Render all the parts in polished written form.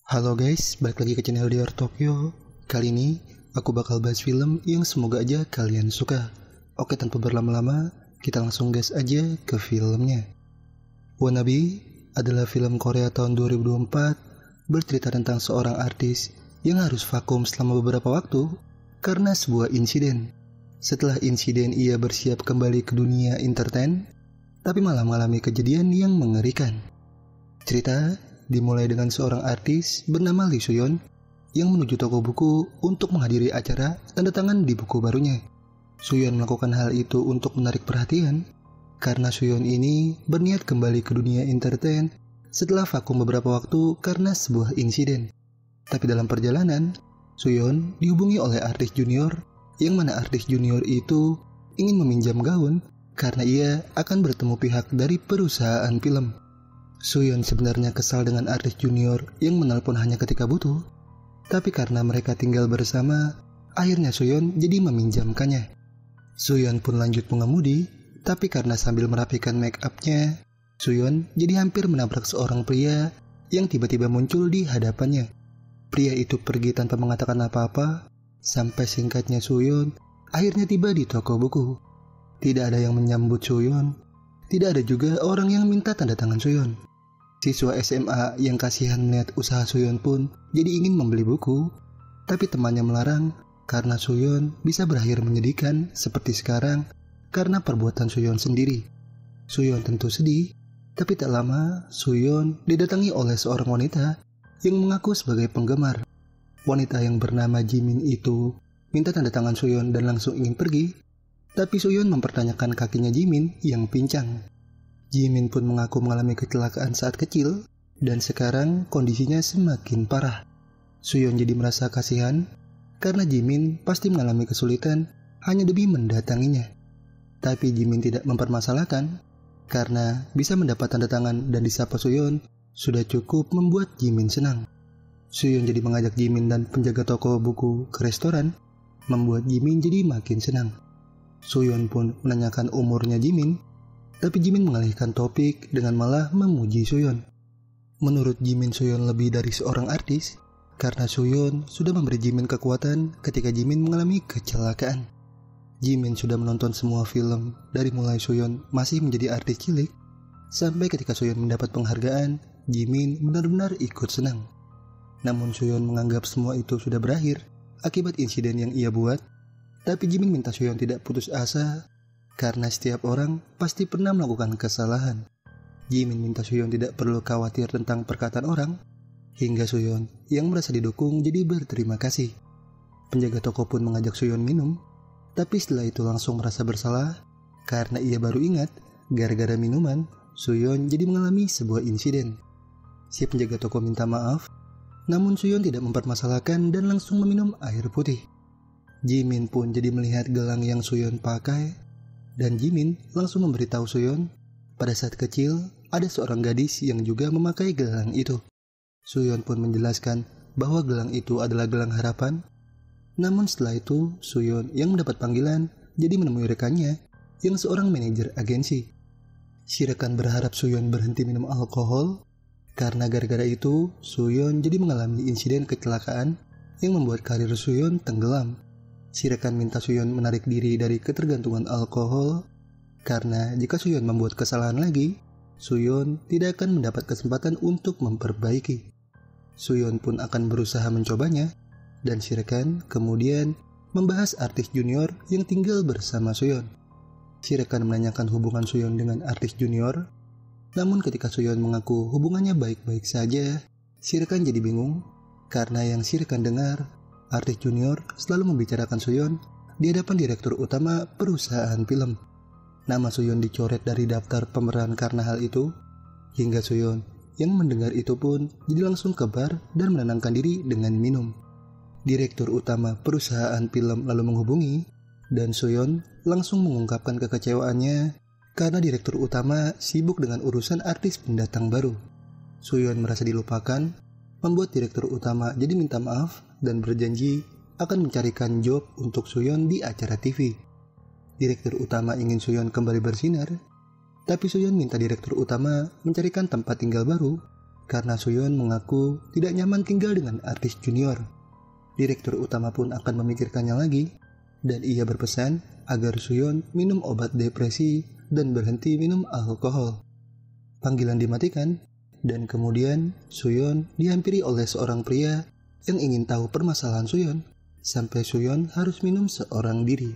Halo guys, balik lagi ke channel Dior Tokyo. Kali ini aku bakal bahas film yang semoga aja kalian suka. Oke, tanpa berlama-lama, kita langsung gas aja ke filmnya. Wannabe adalah film Korea tahun 2024 bercerita tentang seorang artis yang harus vakum selama beberapa waktu karena sebuah insiden. Setelah insiden ia bersiap kembali ke dunia entertain, tapi malah mengalami kejadian yang mengerikan. Cerita dimulai dengan seorang artis bernama Lee Suyeon yang menuju toko buku untuk menghadiri acara tanda tangan di buku barunya. Suyeon melakukan hal itu untuk menarik perhatian karena Suyeon ini berniat kembali ke dunia entertain setelah vakum beberapa waktu karena sebuah insiden. Tapi dalam perjalanan, Suyeon dihubungi oleh artis junior yang mana artis junior itu ingin meminjam gaun karena ia akan bertemu pihak dari perusahaan film. Suyeon sebenarnya kesal dengan artis junior yang menelpon hanya ketika butuh, tapi karena mereka tinggal bersama, akhirnya Suyeon jadi meminjamkannya. Suyeon pun lanjut mengemudi, tapi karena sambil merapikan make up-nya, Suyeon jadi hampir menabrak seorang pria yang tiba-tiba muncul di hadapannya. Pria itu pergi tanpa mengatakan apa-apa, sampai singkatnya Suyeon akhirnya tiba di toko buku. Tidak ada yang menyambut Suyeon, tidak ada juga orang yang minta tanda tangan Suyeon. Siswa SMA yang kasihan melihat usaha Suyeon pun jadi ingin membeli buku, tapi temannya melarang karena Suyeon bisa berakhir menyedihkan seperti sekarang karena perbuatan Suyeon sendiri. Suyeon tentu sedih, tapi tak lama Suyeon didatangi oleh seorang wanita yang mengaku sebagai penggemar. Wanita yang bernama Jimin itu minta tanda tangan Suyeon dan langsung ingin pergi, tapi Suyeon mempertanyakan kakinya Jimin yang pincang. Jimin pun mengaku mengalami kecelakaan saat kecil dan sekarang kondisinya semakin parah. Suyeon jadi merasa kasihan karena Jimin pasti mengalami kesulitan hanya demi mendatanginya. Tapi Jimin tidak mempermasalahkan karena bisa mendapat tanda tangan dan disapa Suyeon sudah cukup membuat Jimin senang. Suyeon jadi mengajak Jimin dan penjaga toko buku ke restoran, membuat Jimin jadi makin senang. Suyeon pun menanyakan umurnya Jimin, tapi Jimin mengalihkan topik dengan malah memuji Suyeon. Menurut Jimin, Suyeon lebih dari seorang artis karena Suyeon sudah memberi Jimin kekuatan ketika Jimin mengalami kecelakaan. Jimin sudah menonton semua film dari mulai Suyeon masih menjadi artis cilik sampai ketika Suyeon mendapat penghargaan, Jimin benar-benar ikut senang. Namun Suyeon menganggap semua itu sudah berakhir akibat insiden yang ia buat, tapi Jimin minta Suyeon tidak putus asa karena setiap orang pasti pernah melakukan kesalahan. Jimin minta Suyeon tidak perlu khawatir tentang perkataan orang, hingga Suyeon yang merasa didukung jadi berterima kasih. Penjaga toko pun mengajak Suyeon minum, tapi setelah itu langsung merasa bersalah karena ia baru ingat gara-gara minuman Suyeon jadi mengalami sebuah insiden. Si penjaga toko minta maaf, namun Suyeon tidak mempermasalahkan dan langsung meminum air putih. Jimin pun jadi melihat gelang yang Suyeon pakai, dan Jimin langsung memberitahu Suyeon pada saat kecil ada seorang gadis yang juga memakai gelang itu. Suyeon pun menjelaskan bahwa gelang itu adalah gelang harapan. Namun setelah itu Suyeon yang mendapat panggilan jadi menemui rekannya yang seorang manajer agensi. Si rekan berharap Suyeon berhenti minum alkohol karena gara-gara itu Suyeon jadi mengalami insiden kecelakaan yang membuat karir Suyeon tenggelam. Si rekan minta Suyeon menarik diri dari ketergantungan alkohol karena jika Suyeon membuat kesalahan lagi, Suyeon tidak akan mendapat kesempatan untuk memperbaiki. Suyeon pun akan berusaha mencobanya dan si rekan kemudian membahas artis junior yang tinggal bersama Suyeon. Si rekan menanyakan hubungan Suyeon dengan artis junior, namun ketika Suyeon mengaku hubungannya baik-baik saja, si rekan jadi bingung karena yang si rekan dengar artis junior selalu membicarakan Suyeon di hadapan direktur utama perusahaan film. Nama Suyeon dicoret dari daftar pemeran karena hal itu, hingga Suyeon yang mendengar itu pun jadi langsung ke bar dan menenangkan diri dengan minum. Direktur utama perusahaan film lalu menghubungi dan Suyeon langsung mengungkapkan kekecewaannya karena direktur utama sibuk dengan urusan artis pendatang baru. Suyeon merasa dilupakan, membuat direktur utama jadi minta maaf dan berjanji akan mencarikan job untuk Suyeon di acara TV. Direktur utama ingin Suyeon kembali bersinar, tapi Suyeon minta direktur utama mencarikan tempat tinggal baru karena Suyeon mengaku tidak nyaman tinggal dengan artis junior. Direktur utama pun akan memikirkannya lagi, dan ia berpesan agar Suyeon minum obat depresi dan berhenti minum alkohol. Panggilan dimatikan, dan kemudian Suyeon dihampiri oleh seorang pria yang ingin tahu permasalahan Suyeon, sampai Suyeon harus minum seorang diri.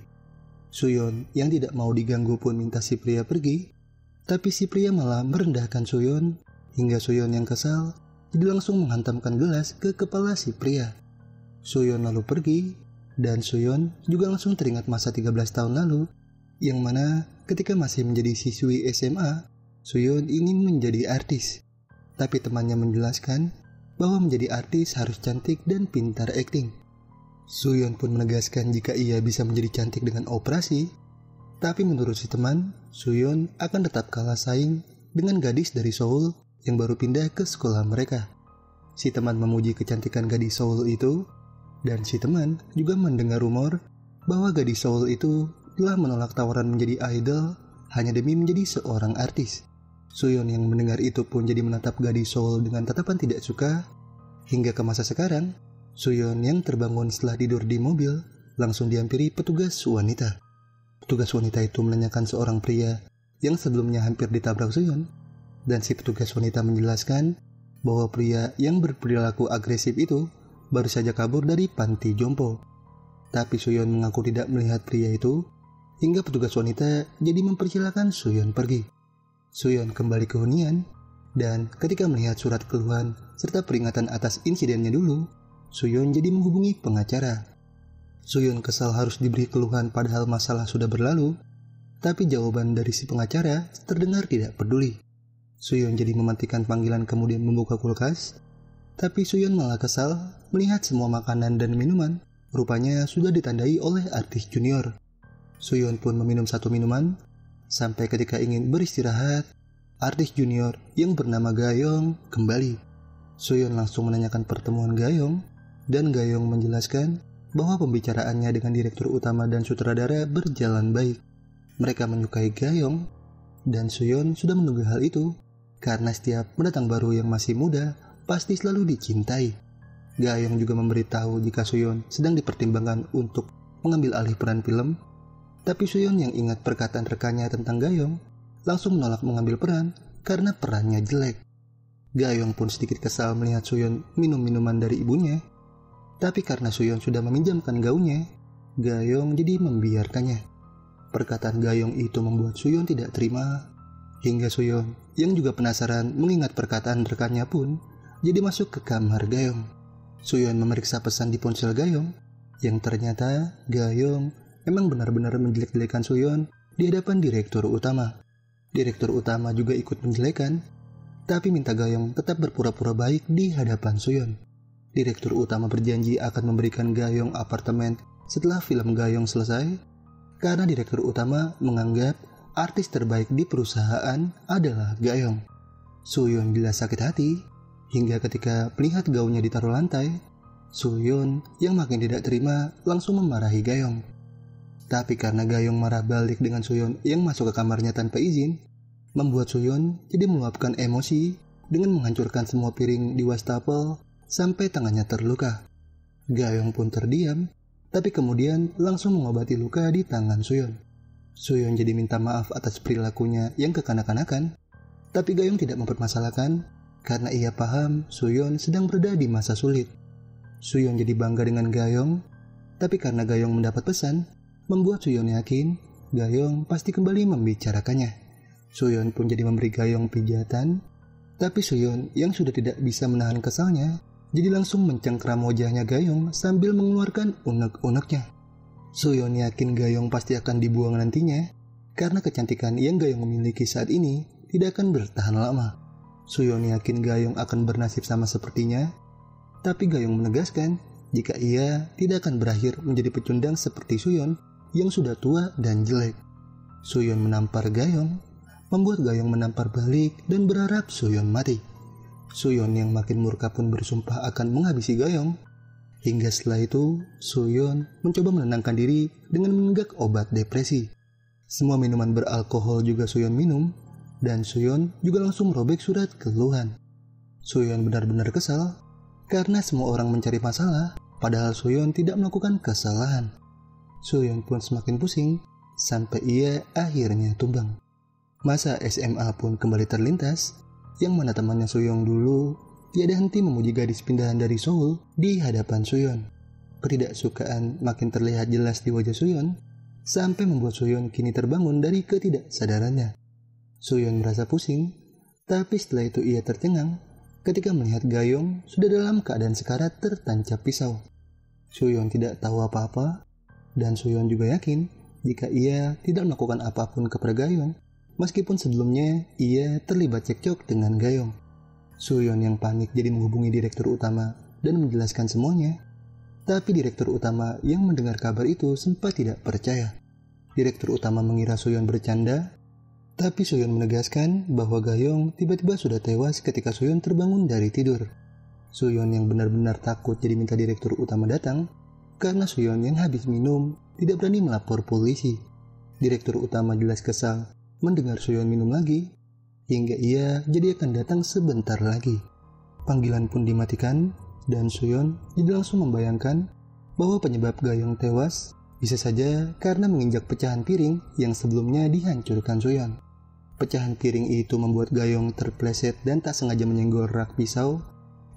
Suyeon yang tidak mau diganggu pun minta si pria pergi, tapi si pria malah merendahkan Suyeon, hingga Suyeon yang kesal jadi langsung menghantamkan gelas ke kepala si pria. Suyeon lalu pergi, dan Suyeon juga langsung teringat masa 13 tahun lalu, yang mana ketika masih menjadi siswi SMA, Suyeon ingin menjadi artis. Tapi temannya menjelaskan bahwa menjadi artis harus cantik dan pintar akting. Suyeon pun menegaskan jika ia bisa menjadi cantik dengan operasi, tapi menurut si teman, Suyeon akan tetap kalah saing dengan gadis dari Seoul yang baru pindah ke sekolah mereka. Si teman memuji kecantikan gadis Seoul itu, dan si teman juga mendengar rumor bahwa gadis Seoul itu telah menolak tawaran menjadi idol hanya demi menjadi seorang artis. Suyeon yang mendengar itu pun jadi menatap gadis Seoul dengan tatapan tidak suka, hingga ke masa sekarang, Suyeon yang terbangun setelah tidur di mobil langsung dihampiri petugas wanita. Petugas wanita itu menanyakan seorang pria yang sebelumnya hampir ditabrak Suyeon, dan si petugas wanita menjelaskan bahwa pria yang berperilaku agresif itu baru saja kabur dari panti jompo. Tapi Suyeon mengaku tidak melihat pria itu, hingga petugas wanita jadi mempersilahkan Suyeon pergi. Suyeon kembali ke hunian, dan ketika melihat surat keluhan serta peringatan atas insidennya dulu, Suyeon jadi menghubungi pengacara. Suyeon kesal harus diberi keluhan padahal masalah sudah berlalu, tapi jawaban dari si pengacara terdengar tidak peduli. Suyeon jadi mematikan panggilan kemudian membuka kulkas, tapi Suyeon malah kesal melihat semua makanan dan minuman rupanya sudah ditandai oleh artis junior. Suyeon pun meminum satu minuman, sampai ketika ingin beristirahat, artis junior yang bernama Gayong kembali. Suyeon langsung menanyakan pertemuan Gayong, dan Gayong menjelaskan bahwa pembicaraannya dengan direktur utama dan sutradara berjalan baik. Mereka menyukai Gayong, dan Suyeon sudah menunggu hal itu, karena setiap pendatang baru yang masih muda pasti selalu dicintai. Gayong juga memberitahu jika Suyeon sedang dipertimbangkan untuk mengambil alih peran film, tapi Suyeon yang ingat perkataan rekannya tentang Gayong langsung menolak mengambil peran karena perannya jelek. Gayong pun sedikit kesal melihat Suyeon minum minuman dari ibunya, tapi karena Suyeon sudah meminjamkan gaunnya, Gayong jadi membiarkannya. Perkataan Gayong itu membuat Suyeon tidak terima, hingga Suyeon yang juga penasaran mengingat perkataan rekannya pun jadi masuk ke kamar Gayong. Suyeon memeriksa pesan di ponsel Gayong, yang ternyata Gayong memang benar-benar menjelek-jelekan Suyeon di hadapan direktur utama. Direktur utama juga ikut menjelekan, tapi minta Gayong tetap berpura-pura baik di hadapan Suyeon. Direktur utama berjanji akan memberikan Gayong apartemen setelah film Gayong selesai, karena direktur utama menganggap artis terbaik di perusahaan adalah Gayong. Suyeon jelas sakit hati, hingga ketika melihat gaunnya ditaruh lantai, Suyeon yang makin tidak terima langsung memarahi Gayong. Tapi karena Gayong marah balik dengan Suyeon yang masuk ke kamarnya tanpa izin, membuat Suyeon jadi meluapkan emosi dengan menghancurkan semua piring di wastafel sampai tangannya terluka. Gayong pun terdiam, tapi kemudian langsung mengobati luka di tangan Suyeon. Suyeon jadi minta maaf atas perilakunya yang kekanak-kanakan, tapi Gayong tidak mempermasalahkan karena ia paham Suyeon sedang berada di masa sulit. Suyeon jadi bangga dengan Gayong, tapi karena Gayong mendapat pesan, membuat Suyeon yakin Gayong pasti kembali membicarakannya. Suyeon pun jadi memberi Gayong pijatan, tapi Suyeon yang sudah tidak bisa menahan kesalnya, jadi langsung mencengkram wajahnya Gayong sambil mengeluarkan unek-uneknya. Suyeon yakin Gayong pasti akan dibuang nantinya, karena kecantikan yang Gayong memiliki saat ini tidak akan bertahan lama. Suyeon yakin Gayong akan bernasib sama sepertinya, tapi Gayong menegaskan jika ia tidak akan berakhir menjadi pecundang seperti Suyeon yang sudah tua dan jelek. Suyeon menampar Gayong, membuat Gayong menampar balik dan berharap Suyeon mati. Suyeon yang makin murka pun bersumpah akan menghabisi Gayong. Hingga setelah itu, Suyeon mencoba menenangkan diri dengan menenggak obat depresi. Semua minuman beralkohol juga Suyeon minum, dan Suyeon juga langsung merobek surat keluhan. Suyeon benar-benar kesal karena semua orang mencari masalah, padahal Suyeon tidak melakukan kesalahan. Suyeon pun semakin pusing sampai ia akhirnya tumbang. Masa SMA pun kembali terlintas, yang mana temannya Suyeon dulu tiada henti memuji gadis pindahan dari Seoul di hadapan Suyeon. Ketidaksukaan makin terlihat jelas di wajah Suyeon, sampai membuat Suyeon kini terbangun dari ketidaksadarannya. Suyeon merasa pusing, tapi setelah itu ia tercengang ketika melihat Gayong sudah dalam keadaan sekarat tertancap pisau. Suyeon tidak tahu apa-apa, dan Suyeon juga yakin jika ia tidak melakukan apapun kepada Gayong, meskipun sebelumnya ia terlibat cekcok dengan Gayong. Suyeon yang panik jadi menghubungi direktur utama dan menjelaskan semuanya, tapi direktur utama yang mendengar kabar itu sempat tidak percaya. Direktur utama mengira Suyeon bercanda, tapi Suyeon menegaskan bahwa Gayong tiba-tiba sudah tewas ketika Suyeon terbangun dari tidur. Suyeon yang benar-benar takut jadi minta direktur utama datang, karena Suyeon yang habis minum tidak berani melapor polisi. Direktur utama jelas kesal mendengar Suyeon minum lagi, hingga ia jadi akan datang sebentar lagi. Panggilan pun dimatikan, dan Suyeon jadi langsung membayangkan bahwa penyebab Gayong tewas bisa saja karena menginjak pecahan piring yang sebelumnya dihancurkan Suyeon. Pecahan piring itu membuat Gayong terpleset dan tak sengaja menyenggol rak pisau,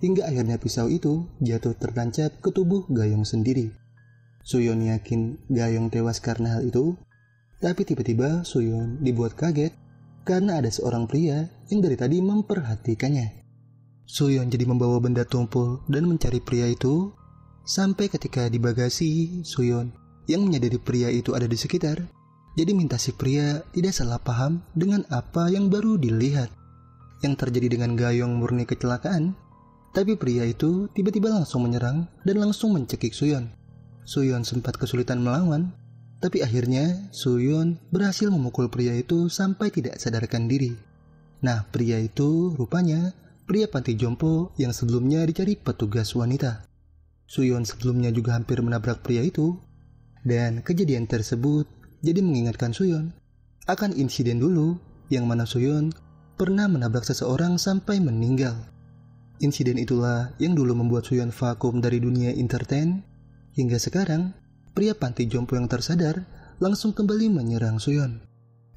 hingga akhirnya pisau itu jatuh tertancap ke tubuh Gayong sendiri. Suyeon yakin Gayong tewas karena hal itu, tapi tiba-tiba Suyeon dibuat kaget karena ada seorang pria yang dari tadi memperhatikannya. Suyeon jadi membawa benda tumpul dan mencari pria itu, sampai ketika di bagasi, Suyeon yang menyadari pria itu ada di sekitar, jadi minta si pria tidak salah paham dengan apa yang baru dilihat. Yang terjadi dengan Gayong murni kecelakaan, tapi pria itu tiba-tiba langsung menyerang dan langsung mencekik Suyeon. Suyeon sempat kesulitan melawan, tapi akhirnya Suyeon berhasil memukul pria itu sampai tidak sadarkan diri. Nah, pria itu rupanya pria panti jompo yang sebelumnya dicari petugas wanita. Suyeon sebelumnya juga hampir menabrak pria itu, dan kejadian tersebut jadi mengingatkan Suyeon akan insiden dulu yang mana Suyeon pernah menabrak seseorang sampai meninggal. Insiden itulah yang dulu membuat Suyeon vakum dari dunia entertain, hingga sekarang pria panti jompo yang tersadar langsung kembali menyerang Suyeon.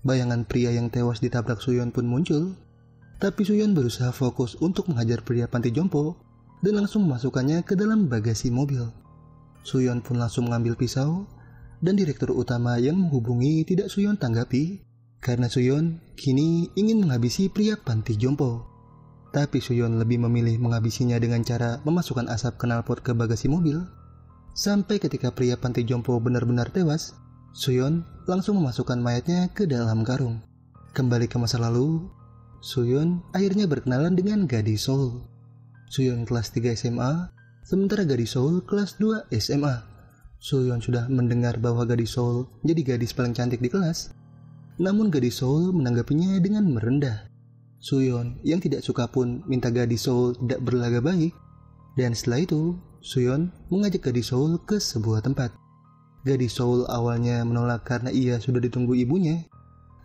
Bayangan pria yang tewas ditabrak Suyeon pun muncul, tapi Suyeon berusaha fokus untuk menghajar pria panti jompo dan langsung memasukkannya ke dalam bagasi mobil. Suyeon pun langsung mengambil pisau, dan direktur utama yang menghubungi tidak Suyeon tanggapi karena Suyeon kini ingin menghabisi pria panti jompo. Tapi Suyeon lebih memilih menghabisinya dengan cara memasukkan asap knalpot ke bagasi mobil. Sampai ketika pria panti jompo benar-benar tewas, Suyeon langsung memasukkan mayatnya ke dalam karung. Kembali ke masa lalu, Suyeon akhirnya berkenalan dengan gadis Seoul. Suyeon kelas 3 SMA, sementara gadis Seoul kelas 2 SMA. Suyeon sudah mendengar bahwa gadis Seoul jadi gadis paling cantik di kelas. Namun gadis Seoul menanggapinya dengan merendah. Suyeon yang tidak suka pun minta gadis Seoul tidak berlagak baik. Dan setelah itu, Suyeon mengajak gadis Seoul ke sebuah tempat. Gadis Seoul awalnya menolak karena ia sudah ditunggu ibunya.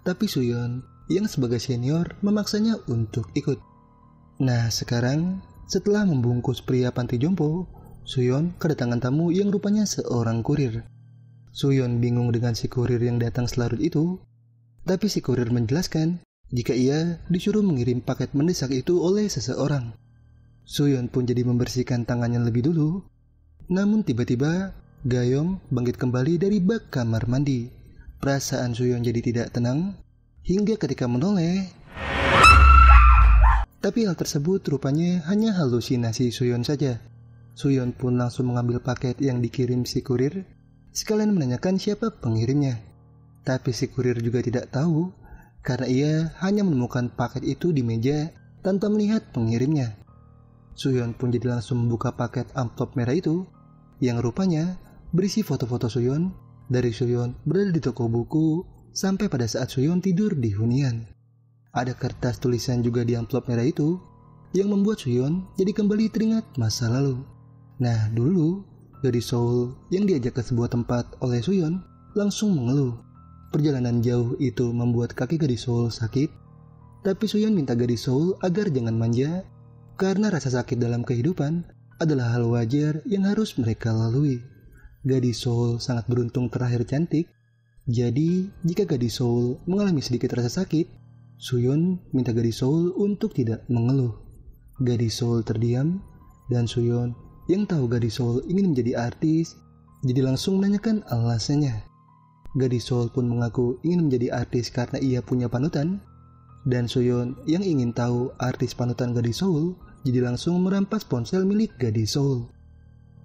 Tapi Suyeon yang sebagai senior memaksanya untuk ikut. Nah, sekarang setelah membungkus pria panti jompo, Suyeon kedatangan tamu yang rupanya seorang kurir. Suyeon bingung dengan si kurir yang datang selarut itu, tapi si kurir menjelaskan jika ia disuruh mengirim paket mendesak itu oleh seseorang. Suyeon pun jadi membersihkan tangannya lebih dulu, namun tiba-tiba Gayong bangkit kembali dari bak kamar mandi. Perasaan Suyeon jadi tidak tenang, hingga ketika menoleh, tapi hal tersebut rupanya hanya halusinasi Suyeon saja. Suyeon pun langsung mengambil paket yang dikirim si kurir, sekalian menanyakan siapa pengirimnya. Tapi si kurir juga tidak tahu, karena ia hanya menemukan paket itu di meja tanpa melihat pengirimnya. Suyeon pun jadi langsung membuka paket amplop merah itu, yang rupanya berisi foto-foto Suyeon dari Suyeon berada di toko buku sampai pada saat Suyeon tidur di hunian. Ada kertas tulisan juga di amplop merah itu, yang membuat Suyeon jadi kembali teringat masa lalu. Nah, dulu gadis Seoul yang diajak ke sebuah tempat oleh Suyeon langsung mengeluh. Perjalanan jauh itu membuat kaki gadis Seoul sakit, tapi Suyeon minta gadis Seoul agar jangan manja Karena rasa sakit dalam kehidupan adalah hal wajar yang harus mereka lalui. Gadis Seoul sangat beruntung terlahir cantik. Jadi, jika gadis Seoul mengalami sedikit rasa sakit, Soo-yeon minta gadis Seoul untuk tidak mengeluh. Gadis Seoul terdiam, dan Soo-yeon yang tahu gadis Seoul ingin menjadi artis, jadi langsung menanyakan alasannya. Gadis Seoul pun mengaku ingin menjadi artis karena ia punya panutan, dan Soo-yeon yang ingin tahu artis panutan gadis Seoul, jadi langsung merampas ponsel milik gadis Seoul.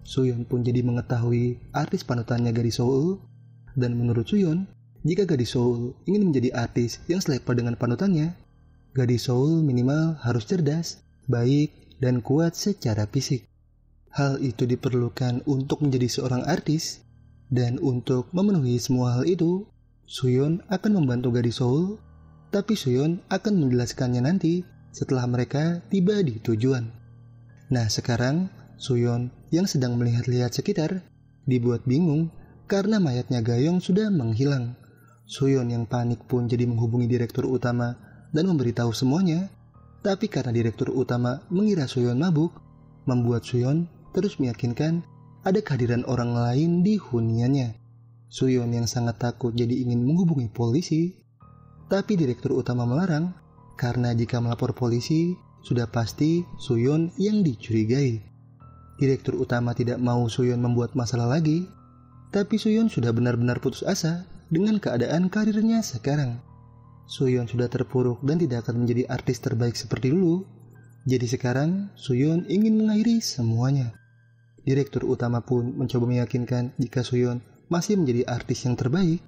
Soo-yeon pun jadi mengetahui artis panutannya gadis Seoul, dan menurut Soo-yeon, jika gadis Seoul ingin menjadi artis yang selevel dengan panutannya, gadis Seoul minimal harus cerdas, baik, dan kuat secara fisik. Hal itu diperlukan untuk menjadi seorang artis, dan untuk memenuhi semua hal itu, Soo-yeon akan membantu gadis Seoul, tapi Soo-yeon akan menjelaskannya nanti setelah mereka tiba di tujuan. Nah sekarang, Soo-yeon yang sedang melihat-lihat sekitar, dibuat bingung karena mayatnya Ga-young sudah menghilang. Soo-yeon yang panik pun jadi menghubungi direktur utama dan memberitahu semuanya, tapi karena direktur utama mengira Soo-yeon mabuk, membuat Soo-yeon terus meyakinkan ada kehadiran orang lain di huniannya. Soo-yeon yang sangat takut jadi ingin menghubungi polisi, tapi direktur utama melarang karena jika melapor polisi, sudah pasti Soo-yeon yang dicurigai. Direktur utama tidak mau Soo-yeon membuat masalah lagi, tapi Soo-yeon sudah benar-benar putus asa dengan keadaan karirnya sekarang. Soo-yeon sudah terpuruk dan tidak akan menjadi artis terbaik seperti dulu. Jadi sekarang Soo-yeon ingin mengakhiri semuanya. Direktur utama pun mencoba meyakinkan jika Soo-yeon masih menjadi artis yang terbaik,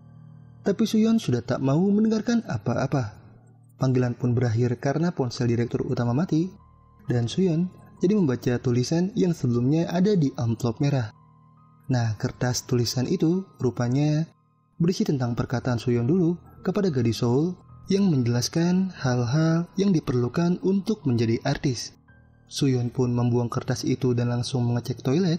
tapi Soo-yeon sudah tak mau mendengarkan apa-apa. Panggilan pun berakhir karena ponsel direktur utama mati, dan Soo-yeon jadi membaca tulisan yang sebelumnya ada di amplop merah. Nah, kertas tulisan itu rupanya berisi tentang perkataan Soo-yeon dulu kepada gadis Seoul yang menjelaskan hal-hal yang diperlukan untuk menjadi artis. Soo-yeon pun membuang kertas itu dan langsung mengecek toilet,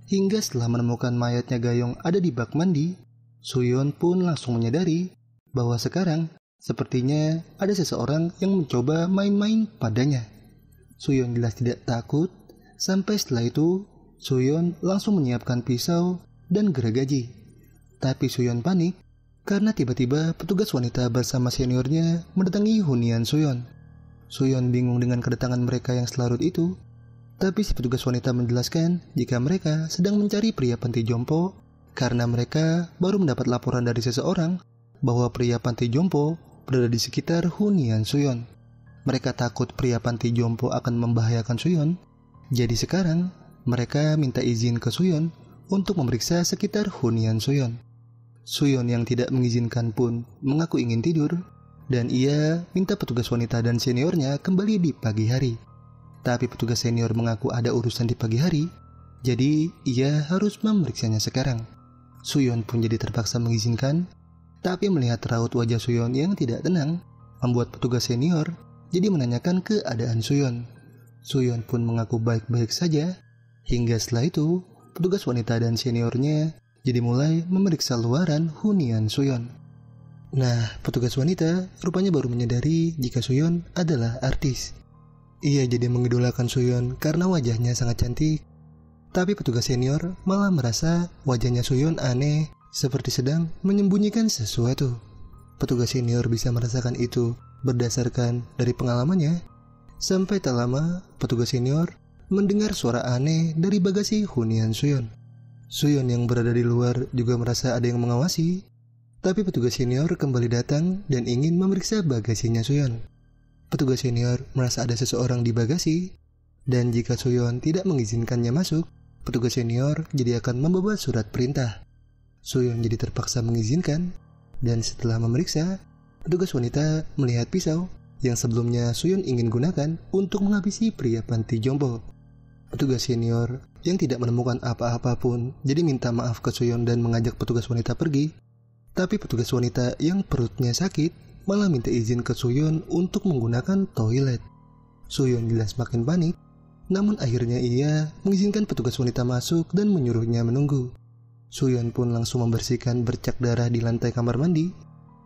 hingga setelah menemukan mayatnya Ga-young ada di bak mandi, Soo-yeon pun langsung menyadari bahwa sekarang sepertinya ada seseorang yang mencoba main-main padanya. Soo-yeon jelas tidak takut, sampai setelah itu Soo-yeon langsung menyiapkan pisau dan gergaji. Tapi Soo-yeon panik karena tiba-tiba petugas wanita bersama seniornya mendatangi hunian Soo-yeon. Soo-yeon bingung dengan kedatangan mereka yang selarut itu, tapi si petugas wanita menjelaskan jika mereka sedang mencari pria panti jompo karena mereka baru mendapat laporan dari seseorang bahwa pria panti jompo berada di sekitar hunian Soo-yeon. Mereka takut pria panti jompo akan membahayakan Soo-yeon, jadi sekarang mereka minta izin ke Soo-yeon untuk memeriksa sekitar hunian Soo-yeon. Soo-yeon yang tidak mengizinkan pun mengaku ingin tidur, dan ia minta petugas wanita dan seniornya kembali di pagi hari. Tapi petugas senior mengaku ada urusan di pagi hari, jadi ia harus memeriksanya sekarang. Soo-yeon pun jadi terpaksa mengizinkan, tapi melihat raut wajah Soo-yeon yang tidak tenang, membuat petugas senior jadi menanyakan keadaan Soo-yeon. Soo-yeon pun mengaku baik-baik saja, hingga setelah itu petugas wanita dan seniornya jadi mulai memeriksa luaran hunian Soo-yeon. Nah, petugas wanita rupanya baru menyadari jika Soo-yeon adalah artis. Ia jadi mengidolakan Soo-yeon karena wajahnya sangat cantik. Tapi petugas senior malah merasa wajahnya Soo-yeon aneh, seperti sedang menyembunyikan sesuatu. Petugas senior bisa merasakan itu berdasarkan dari pengalamannya. Sampai tak lama, petugas senior mendengar suara aneh dari bagasi hunian Soo-yeon. Soo-yeon yang berada di luar juga merasa ada yang mengawasi, tapi petugas senior kembali datang dan ingin memeriksa bagasinya Soo-yeon. Petugas senior merasa ada seseorang di bagasi, dan jika Soo-yeon tidak mengizinkannya masuk, petugas senior jadi akan membawa surat perintah. Soo-yeon jadi terpaksa mengizinkan, dan setelah memeriksa, petugas wanita melihat pisau yang sebelumnya Soo-yeon ingin gunakan untuk menghabisi pria panti jompo. Petugas senior yang tidak menemukan apa-apa pun jadi minta maaf ke Soo-yeon dan mengajak petugas wanita pergi. Tapi petugas wanita yang perutnya sakit malah minta izin ke Soo-yeon untuk menggunakan toilet. Soo-yeon jelas makin panik, namun akhirnya ia mengizinkan petugas wanita masuk dan menyuruhnya menunggu. Soo-yeon pun langsung membersihkan bercak darah di lantai kamar mandi.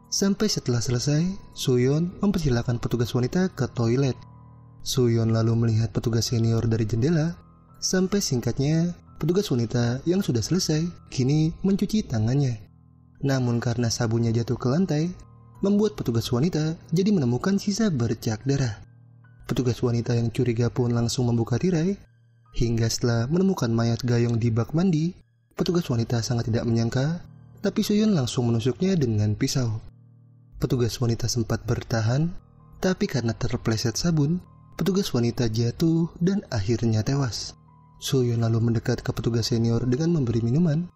Sampai setelah selesai, Soo-yeon mempersilahkan petugas wanita ke toilet. Suyon lalu melihat petugas senior dari jendela, sampai singkatnya petugas wanita yang sudah selesai kini mencuci tangannya. Namun karena sabunnya jatuh ke lantai, membuat petugas wanita jadi menemukan sisa bercak darah. Petugas wanita yang curiga pun langsung membuka tirai, hingga setelah menemukan mayat Gayong di bak mandi, petugas wanita sangat tidak menyangka, tapi Suyon langsung menusuknya dengan pisau. Petugas wanita sempat bertahan, tapi karena terpleset sabun, petugas wanita jatuh dan akhirnya tewas. Suyon lalu mendekat ke petugas senior dengan memberi minuman,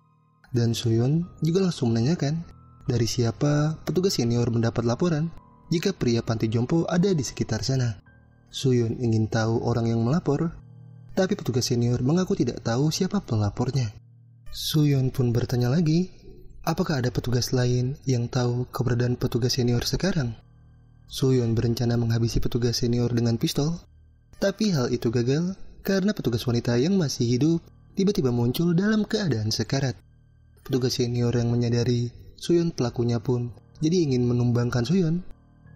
dan Suyon juga langsung menanyakan dari siapa petugas senior mendapat laporan jika pria panti jompo ada di sekitar sana. Suyon ingin tahu orang yang melapor, tapi petugas senior mengaku tidak tahu siapa pelapornya. Suyon pun bertanya lagi, apakah ada petugas lain yang tahu keberadaan petugas senior sekarang? Suyon berencana menghabisi petugas senior dengan pistol, tapi hal itu gagal karena petugas wanita yang masih hidup tiba-tiba muncul dalam keadaan sekarat. Petugas senior yang menyadari Suyon pelakunya pun jadi ingin menumbangkan Suyon,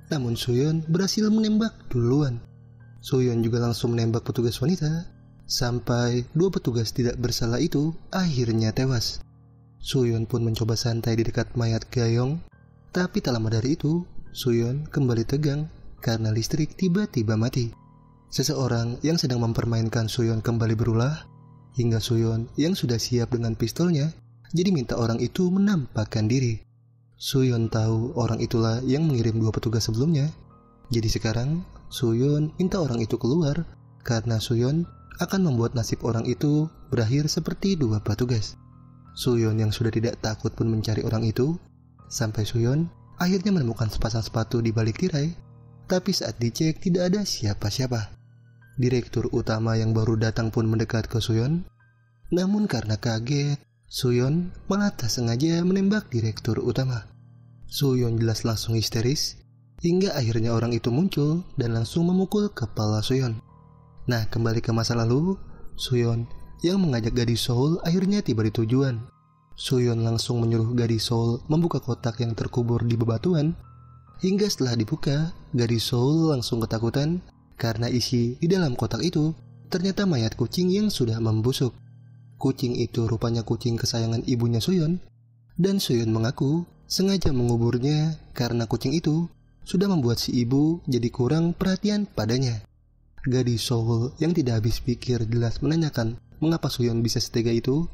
namun Suyon berhasil menembak duluan. Suyon juga langsung menembak petugas wanita, sampai dua petugas tidak bersalah itu akhirnya tewas. Suyon pun mencoba santai di dekat mayat Gayong, tapi tak lama dari itu Suyon kembali tegang karena listrik tiba-tiba mati. Seseorang yang sedang mempermainkan Suyon kembali berulah, hingga Suyon yang sudah siap dengan pistolnya jadi minta orang itu menampakkan diri. Suyon tahu orang itulah yang mengirim dua petugas sebelumnya, jadi sekarang Suyon minta orang itu keluar karena Suyon akan membuat nasib orang itu berakhir seperti dua petugas. Suyon yang sudah tidak takut pun mencari orang itu, sampai Suyon akhirnya menemukan sepasang sepatu di balik tirai, tapi saat dicek tidak ada siapa-siapa. Direktur utama yang baru datang pun mendekat ke Suyon, namun karena kaget, Suyon malah tak sengaja menembak direktur utama. Suyon jelas langsung histeris, hingga akhirnya orang itu muncul dan langsung memukul kepala Suyon. Nah, kembali ke masa lalu, Suyon yang mengajak gadis Seoul akhirnya tiba di tujuan. Suyon langsung menyuruh gadis Seoul membuka kotak yang terkubur di bebatuan, hingga setelah dibuka, gadis Seoul langsung ketakutan karena isi di dalam kotak itu ternyata mayat kucing yang sudah membusuk. Kucing itu rupanya kucing kesayangan ibunya Suyon, dan Suyon mengaku sengaja menguburnya karena kucing itu sudah membuat si ibu jadi kurang perhatian padanya. Gadis Seoul yang tidak habis pikir jelas menanyakan mengapa Suyon bisa setega itu,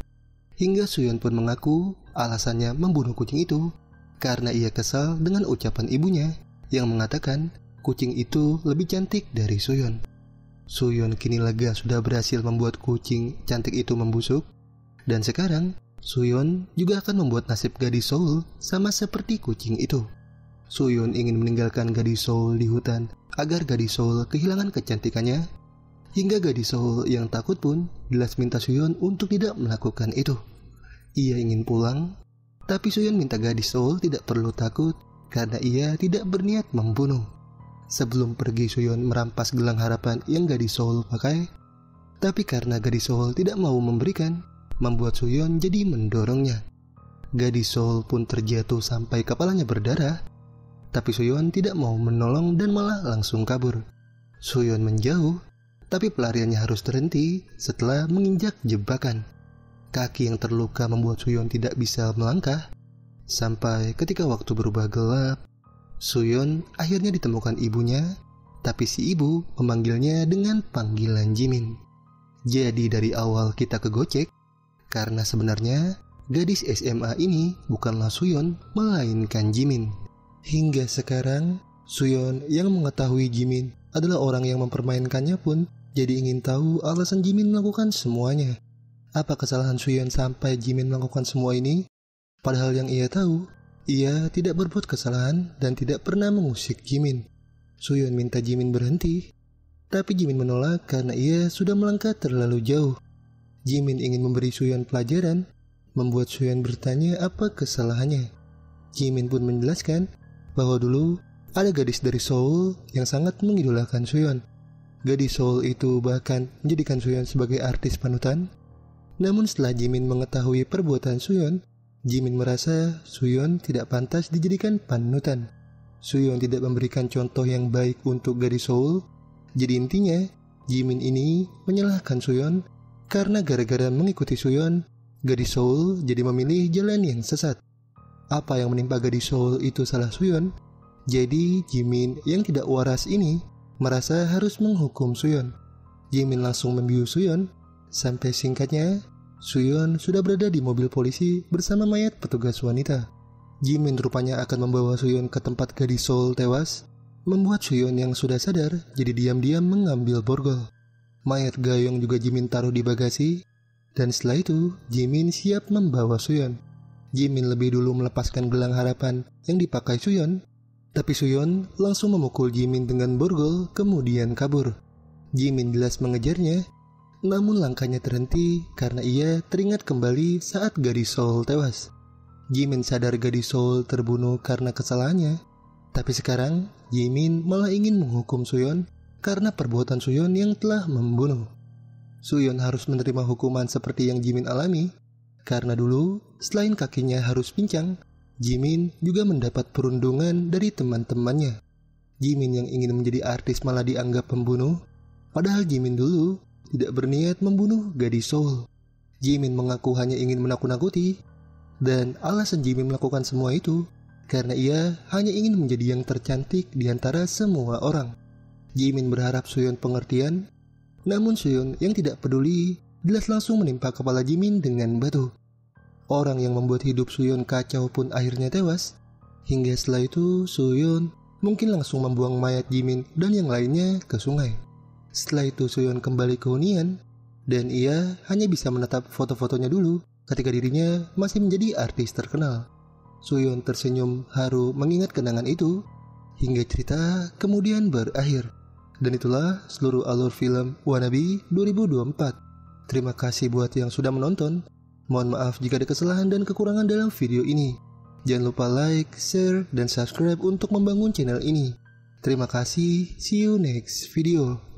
hingga Suyon pun mengaku alasannya membunuh kucing itu karena ia kesal dengan ucapan ibunya yang mengatakan kucing itu lebih cantik dari Suyon. Suyon kini lega sudah berhasil membuat kucing cantik itu membusuk, dan sekarang Suyon juga akan membuat nasib gadis Seoul sama seperti kucing itu. Suyon ingin meninggalkan gadis Seoul di hutan agar gadis Seoul kehilangan kecantikannya, hingga gadis Seoul yang takut pun jelas minta Suyon untuk tidak melakukan itu. Ia ingin pulang, tapi Suyon minta gadis Seoul tidak perlu takut karena ia tidak berniat membunuh. Sebelum pergi, Suyon merampas gelang harapan yang gadis Seoul pakai, tapi karena gadis Seoul tidak mau memberikan, membuat Suyon jadi mendorongnya. Gadis Seoul pun terjatuh sampai kepalanya berdarah, tapi Suyon tidak mau menolong dan malah langsung kabur. Suyon menjauh, tapi pelariannya harus terhenti setelah menginjak jebakan. Kaki yang terluka membuat Suyon tidak bisa melangkah, sampai ketika waktu berubah gelap, Suyon akhirnya ditemukan ibunya, tapi si ibu memanggilnya dengan panggilan Jimin. Jadi dari awal kita kegocek, karena sebenarnya gadis SMA ini bukanlah Suyon, melainkan Jimin. Hingga sekarang, Suyon yang mengetahui Jimin adalah orang yang mempermainkannya pun jadi ingin tahu alasan Jimin melakukan semuanya. Apa kesalahan Suyon sampai Jimin melakukan semua ini? Padahal yang ia tahu, ia tidak berbuat kesalahan dan tidak pernah mengusik Jimin. Suyon minta Jimin berhenti, tapi Jimin menolak karena ia sudah melangkah terlalu jauh. Jimin ingin memberi Suyon pelajaran, membuat Suyon bertanya apa kesalahannya. Jimin pun menjelaskan bahwa dulu ada gadis dari Seoul yang sangat mengidolakan Suyon. Gadis Seoul itu bahkan menjadikan Suyon sebagai artis panutan. Namun setelah Jimin mengetahui perbuatan Suyon, Jimin merasa Suyon tidak pantas dijadikan panutan. Suyon tidak memberikan contoh yang baik untuk gadis Seoul, Jadi intinya, Jimin ini menyalahkan Suyeon karena gara-gara mengikuti Suyeon, gadis Seoul jadi memilih jalan yang sesat. Apa yang menimpa gadis Seoul itu salah Suyeon. Jadi Jimin yang tidak waras ini merasa harus menghukum Suyeon. Jimin langsung membius Suyeon. Sampai singkatnya, Suyeon sudah berada di mobil polisi bersama mayat petugas wanita. Jimin rupanya akan membawa Suyeon ke tempat gadis Seoul tewas, membuat Suyeon yang sudah sadar jadi diam-diam mengambil borgol. Mayat Gayong juga Jimin taruh di bagasi, dan setelah itu Jimin siap membawa Suyeon. Jimin lebih dulu melepaskan gelang harapan yang dipakai Suyeon, tapi Suyeon langsung memukul Jimin dengan borgol kemudian kabur. Jimin jelas mengejarnya, namun langkahnya terhenti karena ia teringat kembali saat gadis Seoul tewas. Jimin sadar gadis Seoul terbunuh karena kesalahannya, tapi sekarang Jimin malah ingin menghukum Suyeon karena perbuatan Suyeon yang telah membunuh. Suyeon harus menerima hukuman seperti yang Jimin alami, karena dulu selain kakinya harus pincang, Jimin juga mendapat perundungan dari teman-temannya. Jimin yang ingin menjadi artis malah dianggap pembunuh, padahal Jimin dulu tidak berniat membunuh gadis Seoul. Jimin mengaku hanya ingin menakut-nakuti, dan alasan Jimin melakukan semua itu karena ia hanya ingin menjadi yang tercantik di antara semua orang. Jimin berharap Suyeon pengertian, namun Suyeon yang tidak peduli jelas langsung menimpa kepala Jimin dengan batu. Orang yang membuat hidup Suyeon kacau pun akhirnya tewas. Hingga setelah itu Suyeon mungkin langsung membuang mayat Jimin dan yang lainnya ke sungai. Setelah itu Suyeon kembali ke hunian, dan ia hanya bisa menatap foto-fotonya dulu ketika dirinya masih menjadi artis terkenal. Suyeon tersenyum haru mengingat kenangan itu, hingga cerita kemudian berakhir. Dan itulah seluruh alur film Wannabe 2024. Terima kasih buat yang sudah menonton. Mohon maaf jika ada kesalahan dan kekurangan dalam video ini. Jangan lupa like, share, dan subscribe untuk membangun channel ini. Terima kasih, see you next video.